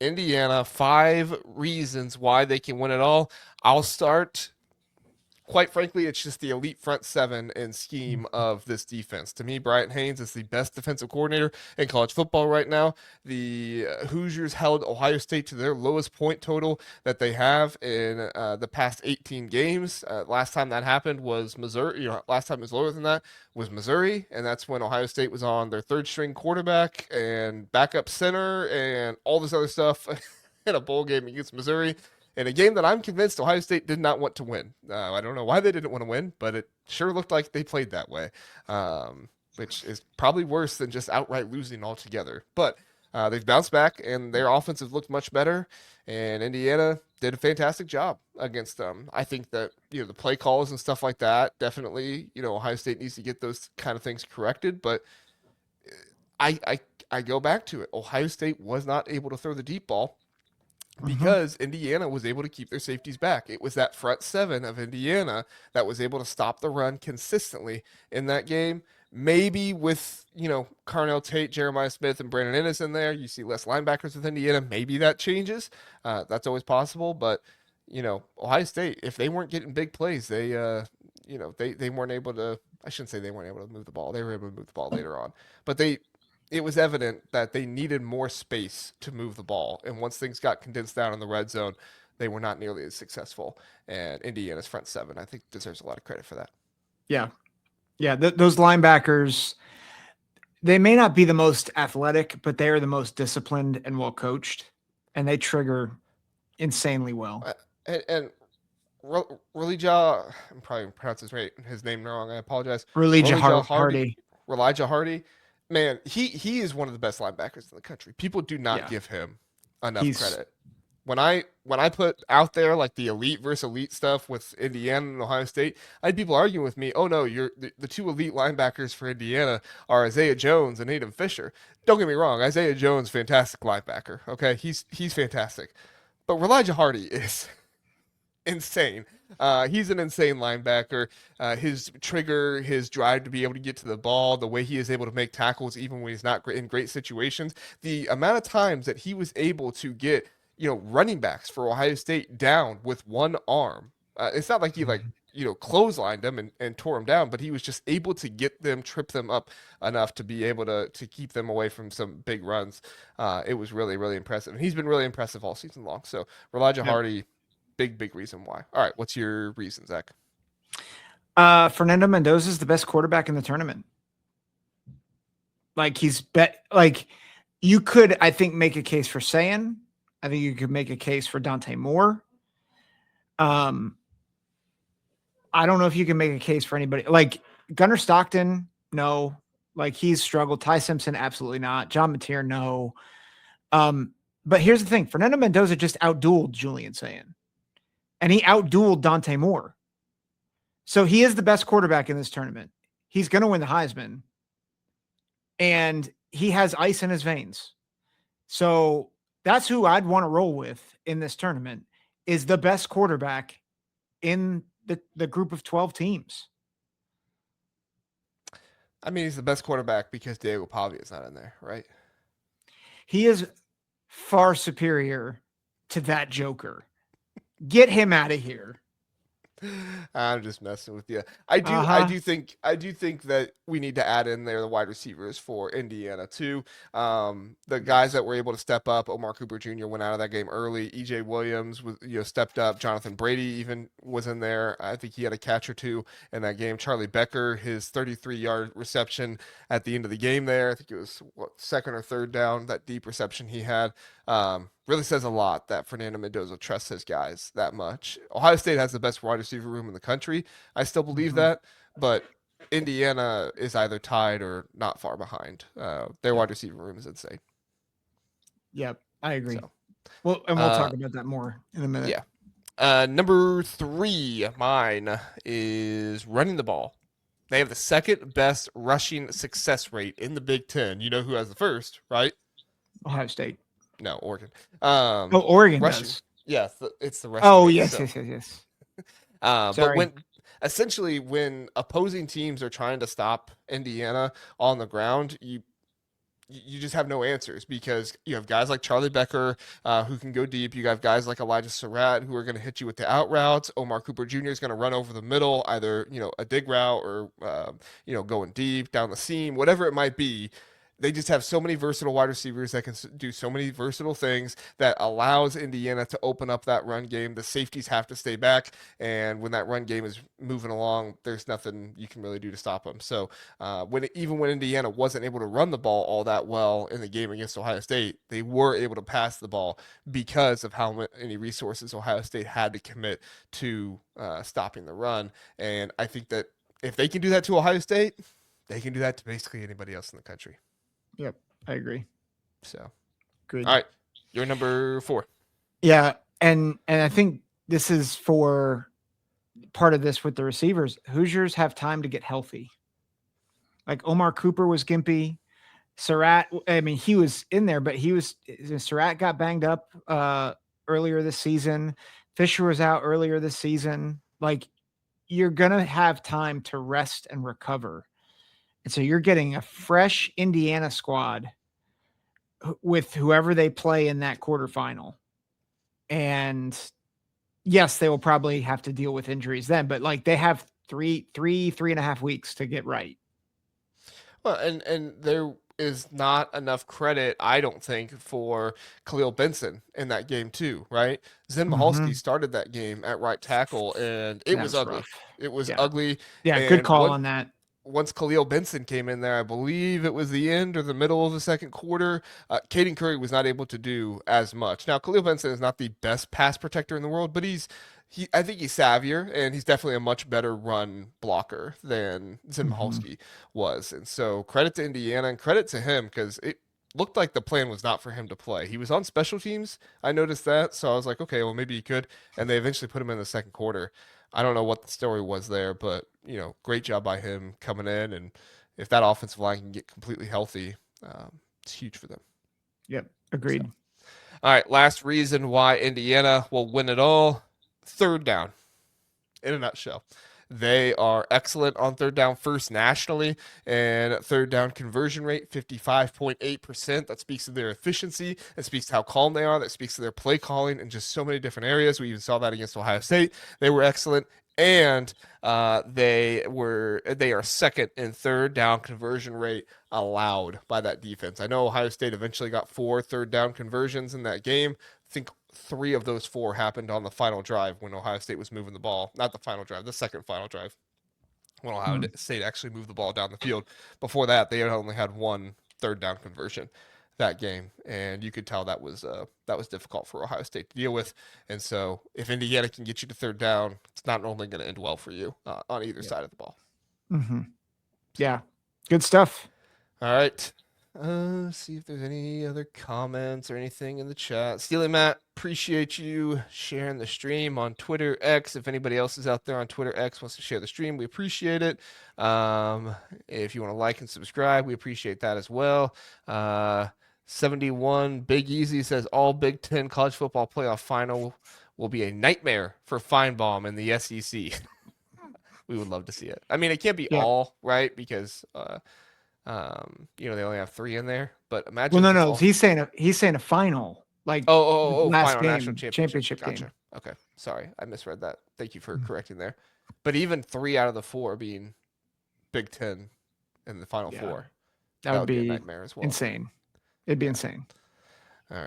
Indiana, 5 reasons why they can win it all. I'll start. Quite frankly, it's just the elite front seven and scheme of this defense. To me, Bryant Haines is the best defensive coordinator in college football right now. The Hoosiers held Ohio State to their lowest point total that they have in the past 18 games. Last time that happened was Missouri. Last time it was lower than that was Missouri, and that's when Ohio State was on their third string quarterback and backup center and all this other stuff in a bowl game against Missouri in a game that I'm convinced Ohio State did not want to win. I don't know why they didn't want to win, but it sure looked like they played that way, which is probably worse than just outright losing altogether. But they've bounced back, and their offense has looked much better, and Indiana did a fantastic job against them. I think that the play calls and stuff like that, definitely, Ohio State needs to get those kind of things corrected, but I, I, I go back to it. Ohio State was not able to throw the deep ball Mm-hmm. because Indiana was able to keep their safeties back. It was that front seven of Indiana that was able to stop the run consistently in that game. Maybe with, Carnell Tate, Jeremiah Smith, and Brandon Ennis in there, you see less linebackers with Indiana. Maybe that changes. That's always possible. But, Ohio State, if they weren't getting big plays, they weren't able to. I shouldn't say they weren't able to move the ball. They were able to move the ball later on. But it was evident that they needed more space to move the ball. And once things got condensed down in the red zone, they were not nearly as successful. And Indiana's front seven, I think, deserves a lot of credit for that. Yeah. Yeah. Those linebackers, they may not be the most athletic, but they are the most disciplined and well coached, and they trigger insanely well. And Rolijah, I'm probably pronouncing his name wrong. I apologize. Rolijah Rolijah Hardy, Hardy. Rolijah Hardy, man, he is one of the best linebackers in the country. People do not Yeah. give him enough He's credit. When I put out there like the elite versus elite stuff with Indiana and Ohio State, I had people arguing with me. Oh no, the two elite linebackers for Indiana are Isaiah Jones and Aiden Fisher. Don't get me wrong, Isaiah Jones, fantastic linebacker. Okay, he's fantastic, but Rolijah Hardy is insane. He's an insane linebacker. His trigger, his drive to be able to get to the ball, the way he is able to make tackles even when he's not in great situations, the amount of times that he was able to get, running backs for Ohio State down with one arm. It's not like he clotheslined them and tore them down, but he was just able to get them, trip them up enough to be able to keep them away from some big runs. It was really, really impressive. And he's been really impressive all season long. So Rolijah yep. Hardy, big reason why. All right, what's your reason, Zach? Fernando Mendoza is the best quarterback in the tournament. Like you could, I think, make a case for Sayan. I think you could make a case for Dante Moore. I don't know if you can make a case for anybody like Gunnar Stockton. No, like he's struggled. Ty Simpson, absolutely not. John Mateer, no. But here's the thing: Fernando Mendoza just outdueled Julian Sayan, and he outdueled Dante Moore. So he is the best quarterback in this tournament. He's going to win the Heisman, and he has ice in his veins. So that's who I'd want to roll with in this tournament. Is the best quarterback in the group of 12 teams. I mean, he's the best quarterback because Diego Pavia is not in there, right? He is far superior to that Joker. Get him out of here. I'm just messing with you. I do think that we need to add in there the wide receivers for Indiana too. The guys that were able to step up. Omar Cooper Jr. went out of that game early. EJ Williams was stepped up. Jonathan Brady even was in there. I think he had a catch or two in that game. Charlie Becker, his 33-yard reception at the end of the game there. I think it was second or third down, that deep reception he had. Really says a lot that Fernando Mendoza trusts his guys that much. Ohio State has the best wide receiver room in the country. I still believe that, but Indiana is either tied or not far behind. Their wide receiver room is insane. Yep, I agree. So, Well, and we'll talk about that more in a minute. yeah. Number 3, mine is running the ball. They have the second best rushing success rate in the Big Ten. You know who has the first, right? Ohio State. No, Oregon. Oregon rushing. does. Yeah, it's the rushing. Oh, rate, yes, so. yes. But when opposing teams are trying to stop Indiana on the ground, you just have no answers because you have guys like Charlie Becker who can go deep. You have guys like Elijah Surratt who are going to hit you with the out routes. Omar Cooper Jr. is going to run over the middle, either a dig route or going deep down the seam, whatever it might be. They just have so many versatile wide receivers that can do so many versatile things that allows Indiana to open up that run game. The safeties have to stay back, and when that run game is moving along, there's nothing you can really do to stop them. So even when Indiana wasn't able to run the ball all that well in the game against Ohio State, they were able to pass the ball because of how many resources Ohio State had to commit to stopping the run. And I think that if they can do that to Ohio State, they can do that to basically anybody else in the country. Yep, I agree. So, good. All right, you're number 4. Yeah, and I think this is for part of this with the receivers. Hoosiers have time to get healthy. Like Omar Cooper was gimpy. Surratt, I mean, he was in there, but Surratt got banged up earlier this season. Fisher was out earlier this season. Like, you're gonna have time to rest and recover. And so you're getting a fresh Indiana squad with whoever they play in that quarterfinal. And yes, they will probably have to deal with injuries then, but like they have three and a half weeks to get right. Well, and there is not enough credit, I don't think, for Khalil Benson in that game too, right? Zen Mahalski started that game at right tackle, and it was ugly. Rough. It was ugly. Yeah, good call on that. Once Khalil Benson came in there, I believe it was the end or the middle of the second quarter, Caden Curry was not able to do as much. Now, Khalil Benson is not the best pass protector in the world, but I think he's savvier, and he's definitely a much better run blocker than Zen Mahalski was. And so credit to Indiana and credit to him because it looked like the plan was not for him to play. He was on special teams. I noticed that. So I was like, okay, well, maybe he could. And they eventually put him in the second quarter. I don't know what the story was there, but great job by him coming in. And if that offensive line can get completely healthy, it's huge for them. Yep, agreed. So. All right, last reason why Indiana will win it all: third down. In a nutshell, they are excellent on third down, first nationally, and third down conversion rate 55.8%. That speaks to their efficiency. That speaks to how calm they are. That speaks to their play calling in just so many different areas. We even saw that against Ohio State. They were excellent, and they are second in third down conversion rate allowed by that defense. I know Ohio State eventually got 4 third down conversions in that game. I think 3 of those 4 happened on the final drive when Ohio State was moving the ball. Not the final drive, the second final drive when Ohio State actually moved the ball down the field. Before that, they had only had 1 third down conversion that game, and you could tell that was difficult for Ohio State to deal with. And so if Indiana can get you to third down, it's not only going to end well for you on either side of the ball. Yeah, good stuff. All right. See if there's any other comments or anything in the chat. Steely Matt, appreciate you sharing the stream on Twitter X. If anybody else is out there on Twitter X wants to share the stream, we appreciate it. If you want to like and subscribe, we appreciate that as well. 71 Big Easy says all Big Ten college football playoff final will be a nightmare for Feinbaum and the SEC. We would love to see it. I mean, it can't be all, right? Because they only have 3 in there, but imagine. Well, no, he's saying a final, like last final game, national championship game. Okay, sorry, I misread that. Thank you for correcting there. But even 3 out of the 4 being Big Ten in the final 4, that would be a nightmare as well. Insane. It'd be insane. All right.